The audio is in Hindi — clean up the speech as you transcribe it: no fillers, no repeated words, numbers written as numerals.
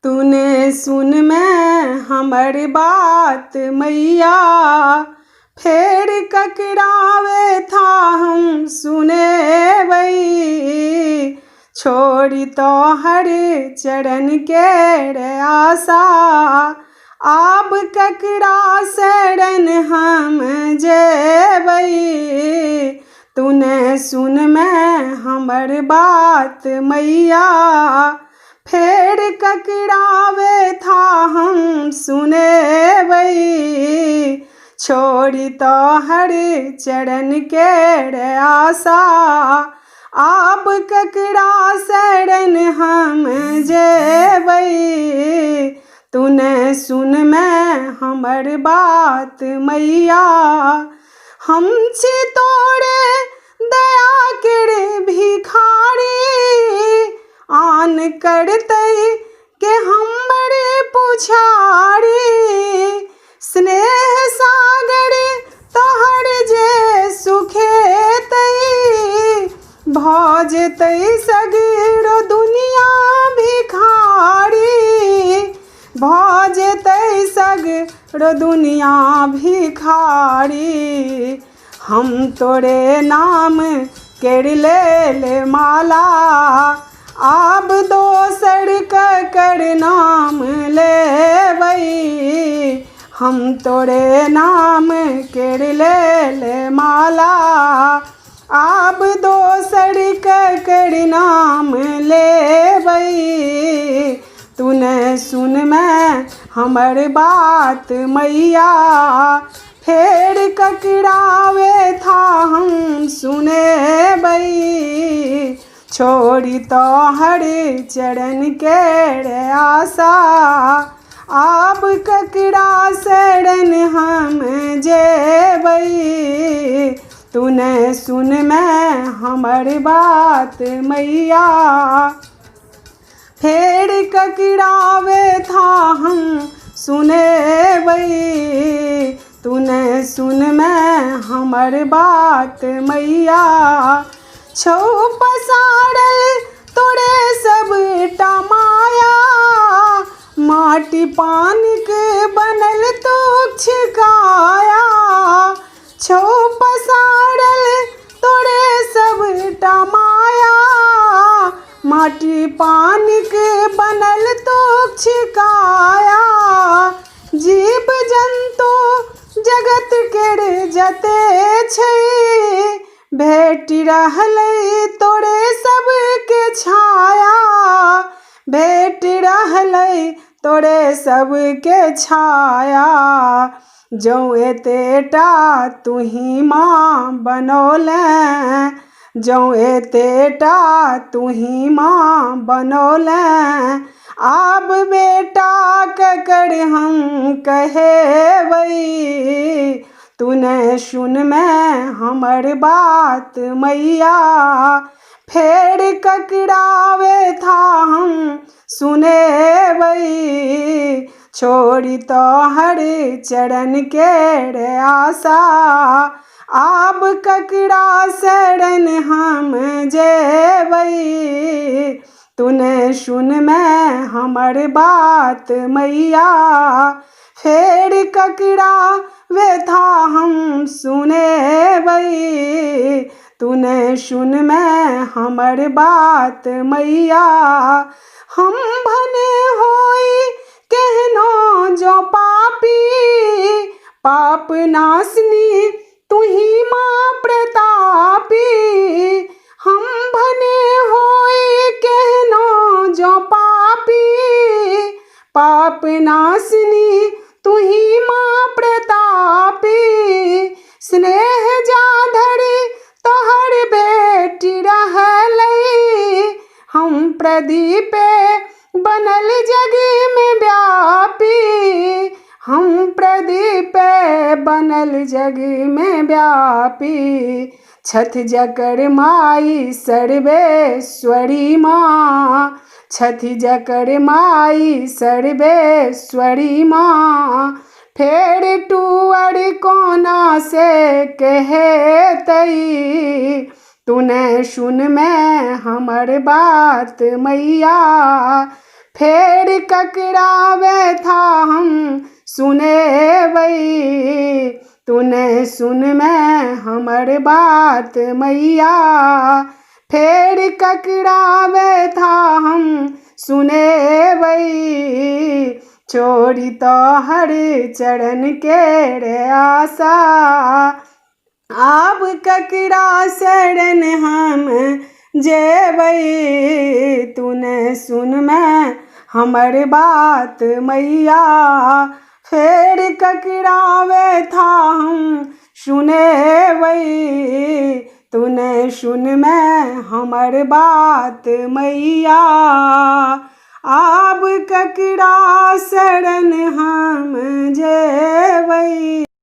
तूने सुन मैं हमर बात मैया, फेर ककरावे था हम सुने बई। छोड़ी तो हर चरण के रे आशा, आब ककरा शरण हम जेबई। तूने सुन मैं हमर बात मैया, फेर ककरावे था हम सुने बई। छोड़ी तो हर चरण के रे आशा, आब ककरा शरण हम जेबई। तूने सुन मैं हमर बात मैया, हम छी तोरे दया के भिखारी। आन करतै के हमर पुछारी, स्नेह सागर तोहर जे सुखेतै। भऽ जेतै सगरो दुनिया भिखारी, भऽ जेतै सगरो दुनिया भिखारी। हम तोरे नाम केर लेल माला, आब दोसर ककर नाम लेबै। हम तोरे नाम केर लेल माला, आब दोसर ककर नाम लेबै। तूने सुन मैं हमर बात मैया, फेर ककरावे था हम सुनेबै। छोड़ी तो हर चरण के रे आशा, आब ककरा शरण हम जेबै। तूने सुन मैं हमर बात मैया, फेर ककरावे था हम सुनेबै। तूने सुन मैं हमर बात मैया, छौ पसारल तोरे सबटा माया। माटी पानिक बनल तुच्छ काया, छौ पसारल तोरे सबटा माया। माटी पानिक बनल तुच्छ काया, जीव जंतु जगत केर जते छै। भेटि रहलै तोरे सबके छाया, भेटि रहलै तोरे सबके छाया। जौं एतेटा तुही माँ बनौलें, जौं एतेटा तुही माँ बनौलें। आब बेटा ककर हम कहेबै। तूने सुन मैं हमर बात मैया, फेर ककरावे था हम सुनेबै। छोड़ी तो हर चरण के रे आशा, आब ककरा शरण हम जेबै। तूने सुन मैं हमर बात मैया, फेर ककरावे था हम सुनेबै। तूने सुन मैं हमर बात मैया, हम भने होई केहनो जो पापी। पाप नाशनी तुही माँ प्रतापी, हम भने होई केहनो जो पापी। पाप नाशनी तुही माँ प्रतापी, स्नेह जाधर तोहर बेटी रहलै। हम प्रदीपे बनल जग में व्यापी, हम प्रदीपे बनल जग में व्यापी। छथि जकर माई सर्वेश्वरी माँ, छथि जकर माई सर्वेश्वरी माँ। फेर टूअर कोना से कहेतै। तूने सुन मैं हमर बात मैया, फेर ककरा व्यथा हम सुनेबै। तूने सुन मैं हमर बात मैया, फेर ककरा व्यथा हम सुनेबै। छोड़ी तोहर चरण केर आशा, आब ककरा शरण हम जेबै। तूने सुन मैं हमर बात मैया, फेर ककरा व्यथा हम सुनेबै। तूने सुन मैं हमर बात मैया, आब ककरा शरण हम जेबै।